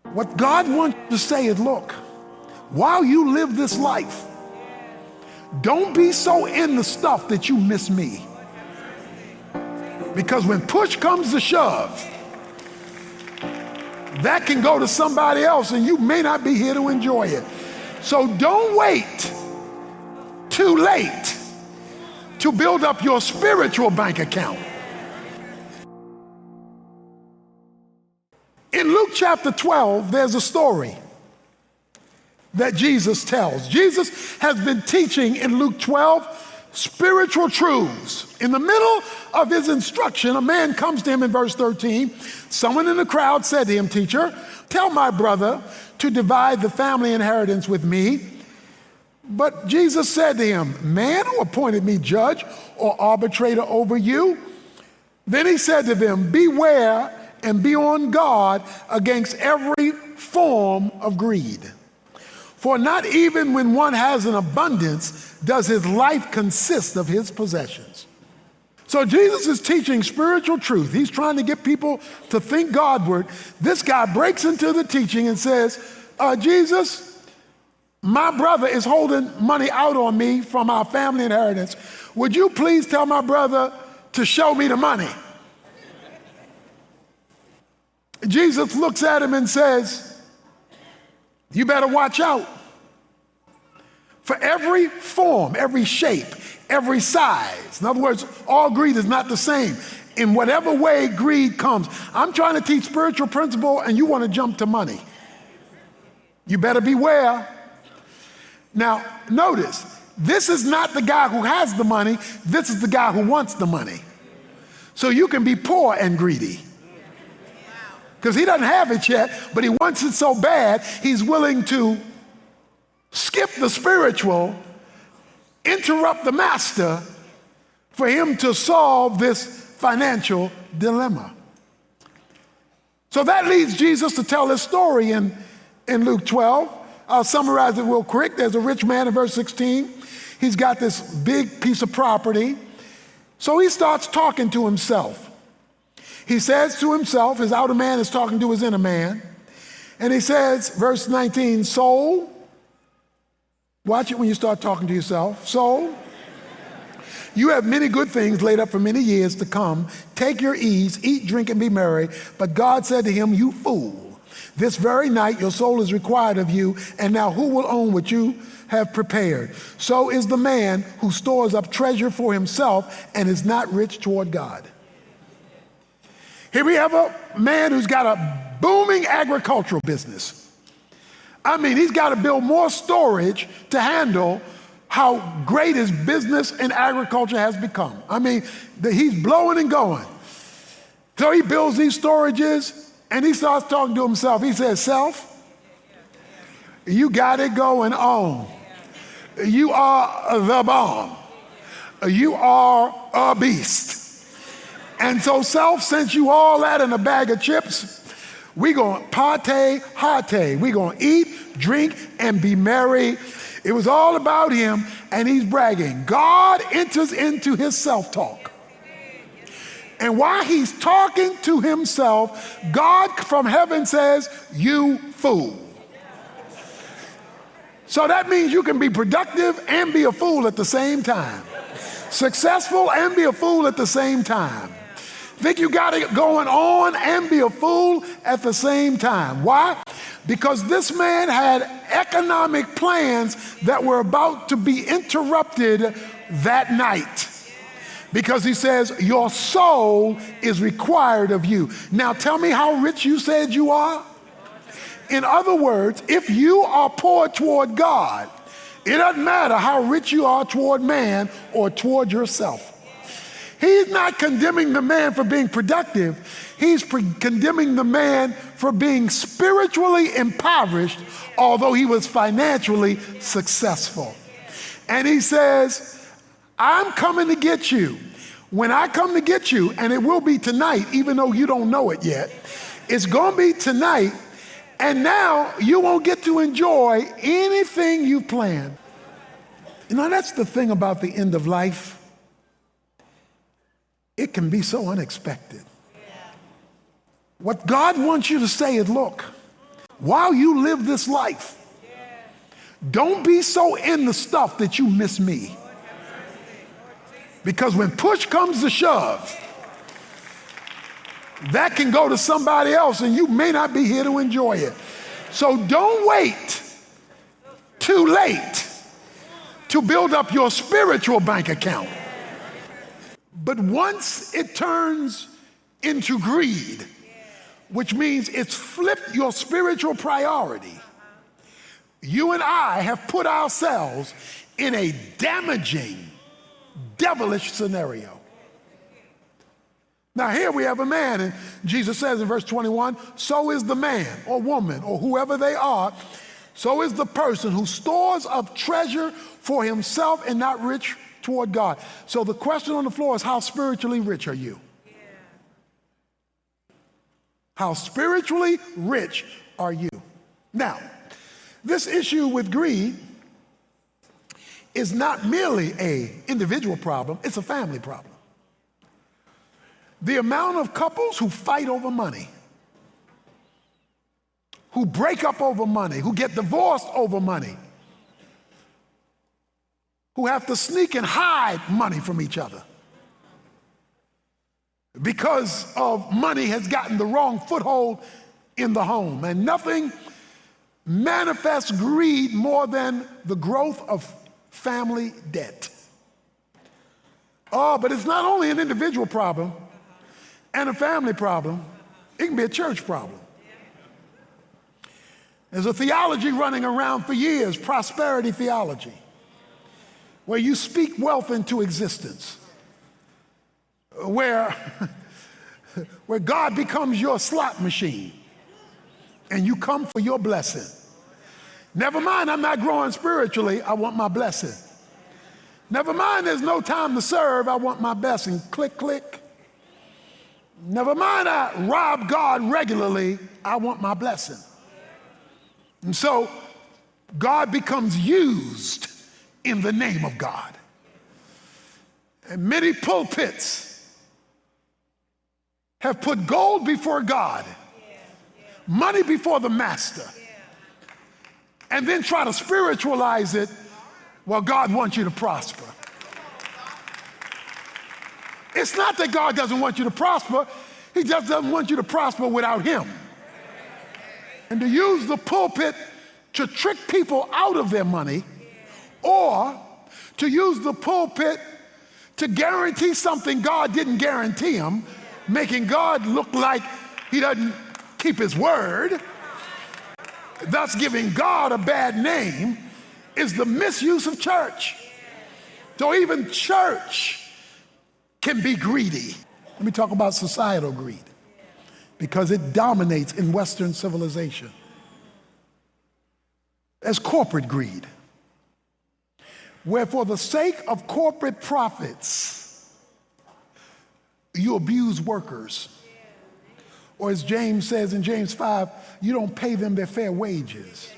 What God wants to say is, look, while you live this life, don't be so in the stuff that you miss me. Because when push comes to shove, that can go to somebody else and you may not be here to enjoy it. So don't wait too late to build up your spiritual bank account. In Luke chapter 12, there's a story that Jesus tells. Jesus has been teaching in Luke 12 spiritual truths. In the middle of his instruction, a man comes to him in verse 13. Someone in the crowd said to him, "Teacher, tell my brother to divide the family inheritance with me." But Jesus said to him, "Man, who appointed me judge or arbitrator over you?" Then he said to them, "Beware and be on guard against every form of greed. For not even when one has an abundance does his life consist of his possessions." So Jesus is teaching spiritual truth. He's trying to get people to think Godward. This guy breaks into the teaching and says, "Jesus, my brother is holding money out on me from our family inheritance. Would you please tell my brother to show me the money?" Jesus looks at him and says, "You better watch out. For every form, every shape, every size." In other words, all greed is not the same. In whatever way greed comes. I'm trying to teach spiritual principle and you want to jump to money. You better beware. Now, notice, this is not the guy who has the money. This is the guy who wants the money. So you can be poor and greedy. Because he doesn't have it yet, but he wants it so bad, he's willing to skip the spiritual, interrupt the master for him to solve this financial dilemma. So that leads Jesus to tell his story in Luke 12. I'll summarize it real quick. There's a rich man in verse 16. He's got this big piece of property. So he starts talking to himself. He says to himself, his outer man is talking to his inner man. And he says, verse 19, "Soul," watch it when you start talking to yourself. "Soul, you have many good things laid up for many years to come. Take your ease, eat, drink, and be merry." But God said to him, "You fool, this very night your soul is required of you, and now who will own what you have prepared? So is the man who stores up treasure for himself and is not rich toward God." Here we have a man who's got a booming agricultural business. I mean, he's got to build more storage to handle how great his business in agriculture has become. I mean, he's blowing and going. So he builds these storages and he starts talking to himself. He says, "Self, you got it going on. You are the bomb. You are a beast. And so self, since you all that in a bag of chips, we gonna party, hearty. We gonna eat, drink, and be merry." It was all about him, and he's bragging. God enters into his self-talk. And while he's talking to himself, God from heaven says, "You fool." So that means you can be productive and be a fool at the same time. Successful and be a fool at the same time. Think you got it going on and be a fool at the same time. Why? Because this man had economic plans that were about to be interrupted that night. Because he says, "Your soul is required of you." Now tell me how rich you said you are. In other words, if you are poor toward God, it doesn't matter how rich you are toward man or toward yourself. He's not condemning the man for being productive. He's condemning the man for being spiritually impoverished, although he was financially successful. And he says, "I'm coming to get you. When I come to get you," and it will be tonight, even though you don't know it yet, it's going to be tonight, and now you won't get to enjoy anything you planned. You know, that's the thing about the end of life. It can be so unexpected. What God wants you to say is, look, while you live this life, don't be so in the stuff that you miss me. Because when push comes to shove, that can go to somebody else and you may not be here to enjoy it. So don't wait too late to build up your spiritual bank account. But once it turns into greed, which means it's flipped your spiritual priority, you and I have put ourselves in a damaging, devilish scenario. Now here we have a man, and Jesus says in verse 21, so is the man or woman or whoever they are, so is the person who stores up treasure for himself and not rich toward God. So the question on the floor is, how spiritually rich are you? How spiritually rich are you? Now, this issue with greed is not merely an individual problem, it's a family problem. The amount of couples who fight over money, who break up over money, who get divorced over money, who have to sneak and hide money from each other because of money has gotten the wrong foothold in the home. And nothing manifests greed more than the growth of family debt. Oh, but it's not only an individual problem and a family problem, it can be a church problem. There's a theology running around for years, prosperity theology, where you speak wealth into existence, where God becomes your slot machine and you come for your blessing. Never mind, I'm not growing spiritually, I want my blessing. Never mind, there's no time to serve, I want my blessing. Click, click. Never mind, I rob God regularly, I want my blessing. And so God becomes used in the name of God. And many pulpits have put gold before God, money before the master, and then try to spiritualize it while God wants you to prosper. It's not that God doesn't want you to prosper, he just doesn't want you to prosper without him. And to use the pulpit to trick people out of their money, or to use the pulpit to guarantee something God didn't guarantee him, making God look like he doesn't keep his word, thus giving God a bad name, is the misuse of church. So even church can be greedy. Let me talk about societal greed, because it dominates in Western civilization. There's corporate greed, where for the sake of corporate profits, you abuse workers. Or as James says in James 5, you don't pay them their fair wages.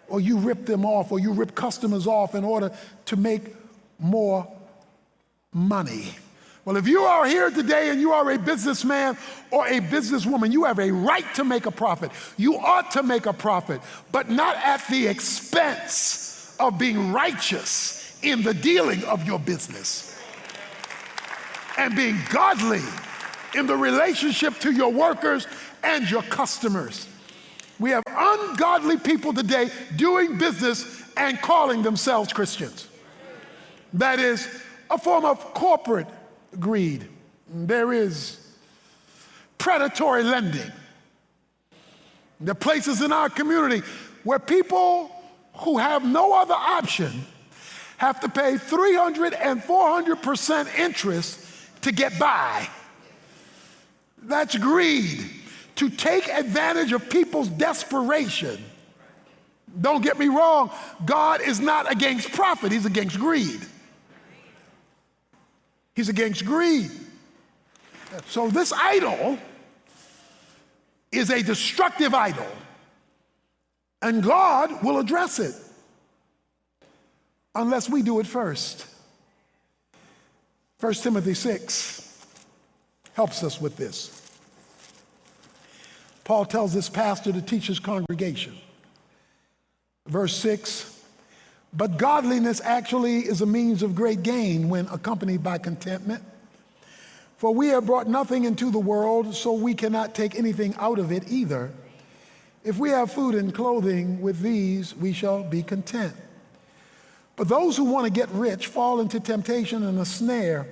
Or you rip them off, or you rip customers off in order to make more money. Well, if you are here today and you are a businessman or a businesswoman, you have a right to make a profit. You ought to make a profit, but not at the expense of being righteous in the dealing of your business and being godly in the relationship to your workers and your customers. We have ungodly people today doing business and calling themselves Christians. That is a form of corporate greed. There is predatory lending. There are places in our community where people who have no other option have to pay 300 and 400% interest to get by. That's greed, to take advantage of people's desperation. Don't get me wrong, God is not against profit, he's against greed. He's against greed. So this idol is a destructive idol, and God will address it unless we do it first. 1 Timothy 6 helps us with this. Paul tells this pastor to teach his congregation. Verse 6, but godliness actually is a means of great gain when accompanied by contentment. For we have brought nothing into the world, so we cannot take anything out of it either. If we have food and clothing, with these we shall be content. But those who want to get rich fall into temptation and a snare,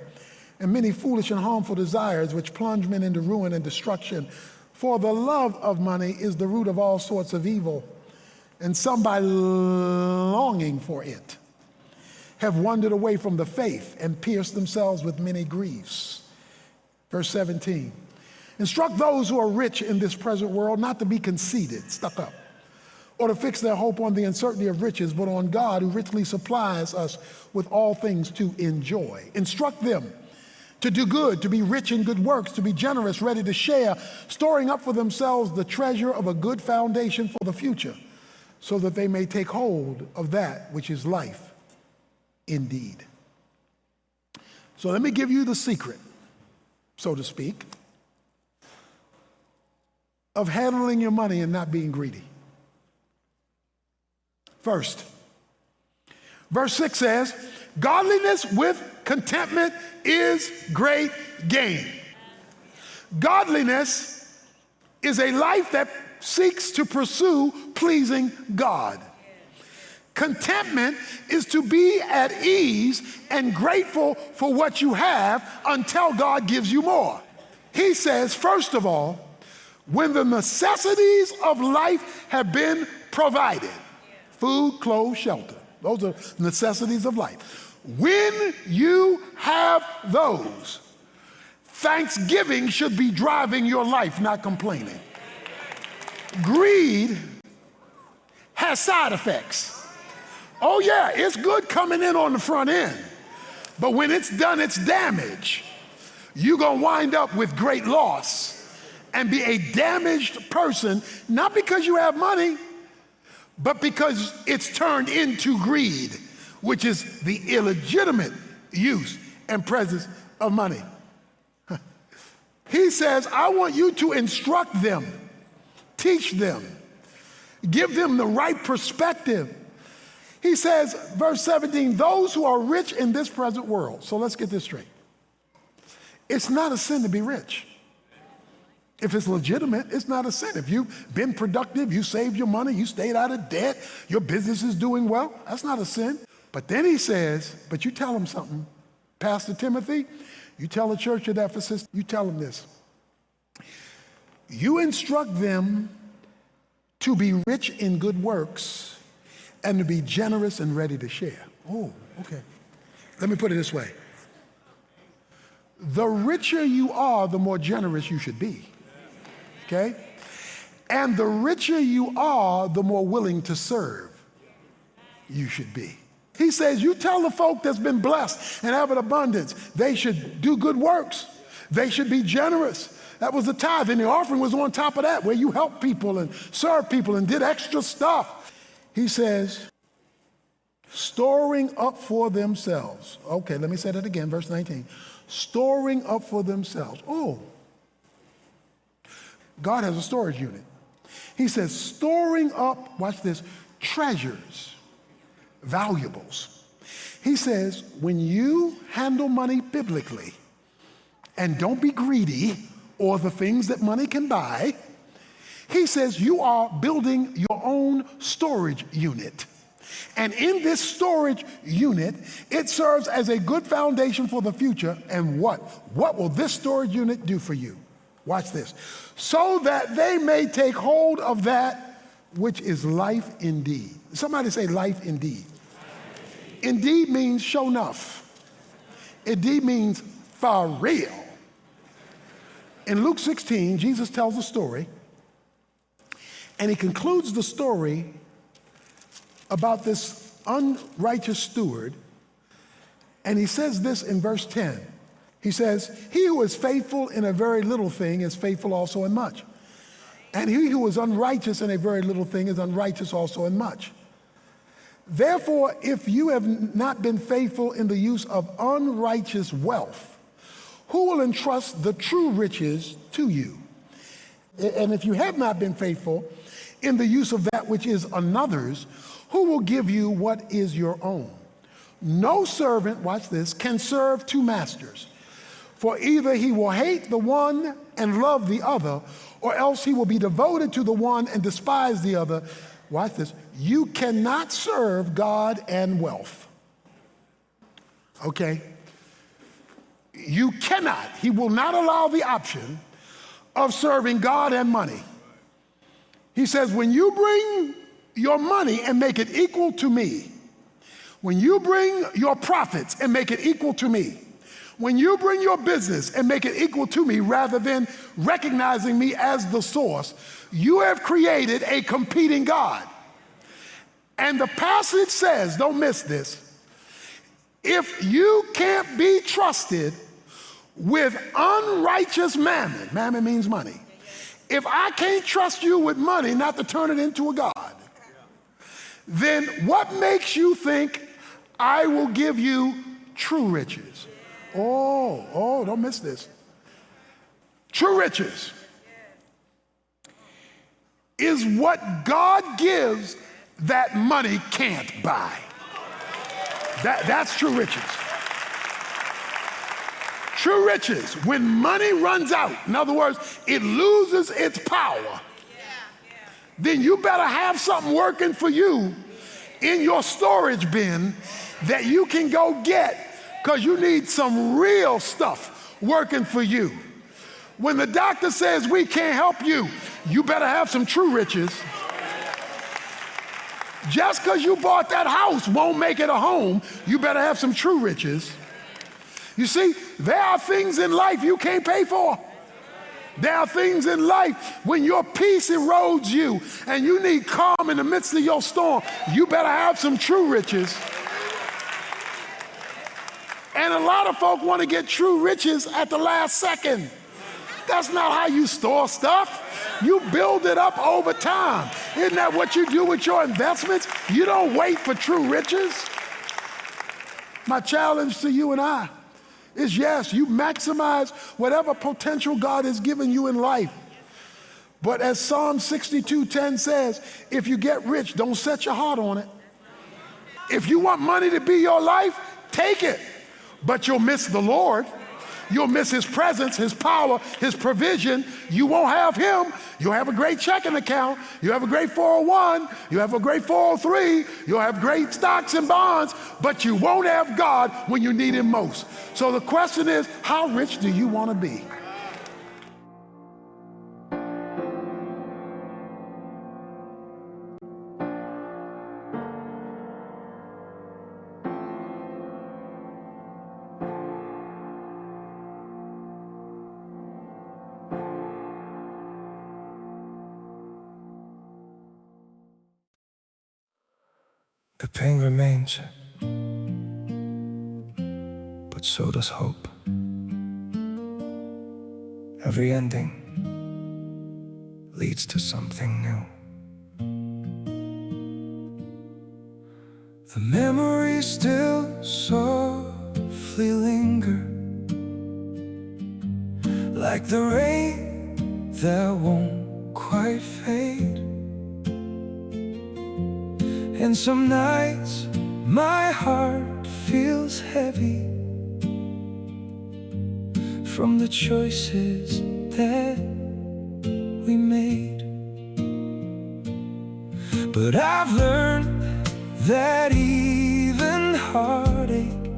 and many foolish and harmful desires, which plunge men into ruin and destruction. For the love of money is the root of all sorts of evil, and some by longing for it have wandered away from the faith and pierced themselves with many griefs. Verse 17, instruct those who are rich in this present world not to be conceited, stuck up, or to fix their hope on the uncertainty of riches, but on God who richly supplies us with all things to enjoy. Instruct them to do good, to be rich in good works, to be generous, ready to share, storing up for themselves the treasure of a good foundation for the future, so that they may take hold of that which is life indeed. So let me give you the secret, so to speak, of handling your money and not being greedy. First, verse 6 says, godliness with contentment is great gain. Godliness is a life that seeks to pursue pleasing God. Contentment is to be at ease and grateful for what you have until God gives you more. He says, first of all, when the necessities of life have been provided, food, clothes, shelter, those are necessities of life. When you have those, thanksgiving should be driving your life, not complaining. Greed has side effects. Oh yeah, it's good coming in on the front end, but when it's done its damage, you're gonna wind up with great loss and be a damaged person, not because you have money, but because it's turned into greed, which is the illegitimate use and presence of money. He says, I want you to instruct them, teach them, give them the right perspective. He says, verse 17, those who are rich in this present world. So let's get this straight. It's not a sin to be rich. If it's legitimate, it's not a sin. If you've been productive, you saved your money, you stayed out of debt, your business is doing well, that's not a sin. But then he says, but you tell them something. Pastor Timothy, you tell the church at Ephesus, you tell them this. You instruct them to be rich in good works and to be generous and ready to share. Oh, okay. Let me put it this way. The richer you are, the more generous you should be. Okay? And the richer you are, the more willing to serve you should be. He says, you tell the folk that's been blessed and have an abundance, they should do good works. They should be generous. That was the tithe, and the offering was on top of that, where you help people and serve people and did extra stuff. He says, storing up for themselves. Okay, let me say that again, verse 19. Storing up for themselves. Oh, God has a storage unit. He says, storing up, watch this, treasures, valuables. He says, when you handle money biblically and don't be greedy or the things that money can buy, he says you are building your own storage unit. And in this storage unit, it serves as a good foundation for the future. And what will this storage unit do for you? Watch this. So that they may take hold of that which is life indeed. Somebody say life indeed. Indeed means show enough. Indeed means for real. In Luke 16, Jesus tells a story, and he concludes the story about this unrighteous steward, and he says this in verse 10. He says, he who is faithful in a very little thing is faithful also in much. And he who is unrighteous in a very little thing is unrighteous also in much. Therefore, if you have not been faithful in the use of unrighteous wealth, who will entrust the true riches to you? And if you have not been faithful in the use of that which is another's, who will give you what is your own? No servant, watch this, can serve two masters. For either he will hate the one and love the other, or else he will be devoted to the one and despise the other. Watch this. You cannot serve God and wealth. Okay? You cannot. He will not allow the option of serving God and money. He says, when you bring your money and make it equal to me, when you bring your profits and make it equal to me, when you bring your business and make it equal to me rather than recognizing me as the source, you have created a competing God. And the passage says, don't miss this, if you can't be trusted with unrighteous mammon, mammon means money, if I can't trust you with money not to turn it into a God, then what makes you think I will give you true riches? Oh, don't miss this. True riches is what God gives that money can't buy. That's true riches. True riches, when money runs out, in other words, it loses its power, then you better have something working for you in your storage bin that you can go get, because you need some real stuff working for you. When the doctor says we can't help you, you better have some true riches. Just because you bought that house won't make it a home. You better have some true riches. You see, there are things in life you can't pay for. There are things in life when your peace erodes you and you need calm in the midst of your storm, you better have some true riches. And a lot of folk want to get true riches at the last second. That's not how you store stuff. You build it up over time. Isn't that what you do with your investments? You don't wait for true riches. My challenge to you and I is, yes, you maximize whatever potential God has given you in life. But as Psalm 62:10 says, if you get rich, don't set your heart on it. If you want money to be your life, take it. But you'll miss the Lord. You'll miss his presence, his power, his provision. You won't have him. You'll have a great checking account. You'll have a great 401. You'll have a great 403. You'll have great stocks and bonds, but you won't have God when you need him most. So the question is, how rich do you want to be? The pain remains, but so does hope. Every ending leads to something new. The memories still softly linger, like the rain that won't quite fade. And some nights my heart feels heavy from the choices that we made. But I've learned that even heartache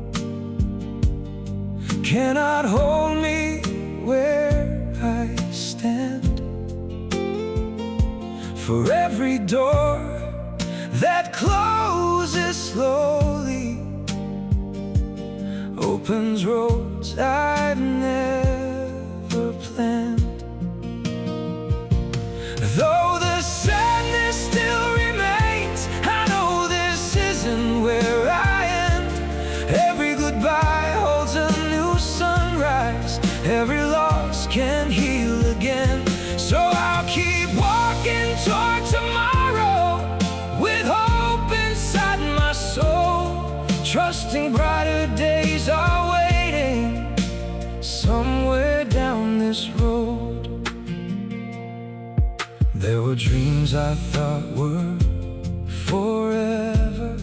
cannot hold me where I stand. For every door that closes slowly opens roads I've never planned. Though the sadness still remains, I know this isn't where I end. Every goodbye holds a new sunrise. Every loss can heal again. So I'll keep walking toward tomorrow with hope inside my soul, trusting brighter days are waiting somewhere. dreams I thought were forever,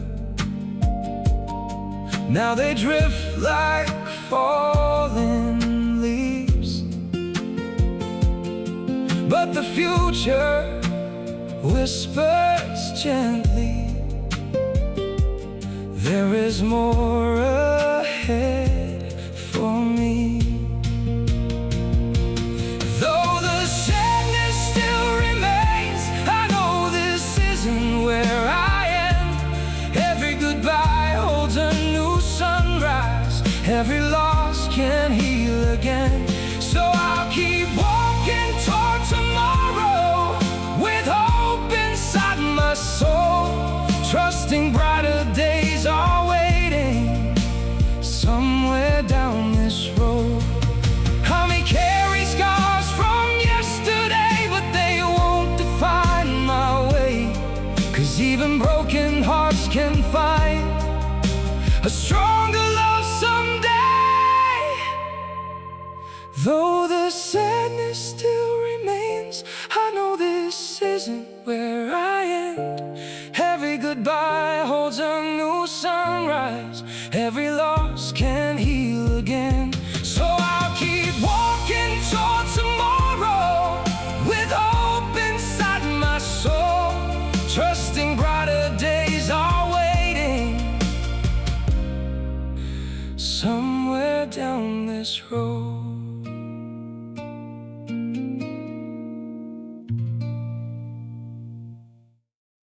now they drift like fallen leaves. But the future whispers gently, there is more ahead for me. Though the sadness still remains, I know this isn't where I end. Every goodbye holds a new sunrise, every loss can heal again. So I'll keep walking toward tomorrow with hope inside my soul, trusting brighter days are waiting somewhere down this road. I may carry scars from yesterday, but they won't define my way, 'cause even broken hearts can find a stronger love someday. Though the sadness still remains, I know this isn't where I end. Every goodbye holds a new sunrise, every loss can heal again. So I'll keep walking toward tomorrow with hope inside my soul, trusting brighter days are waiting somewhere down this road.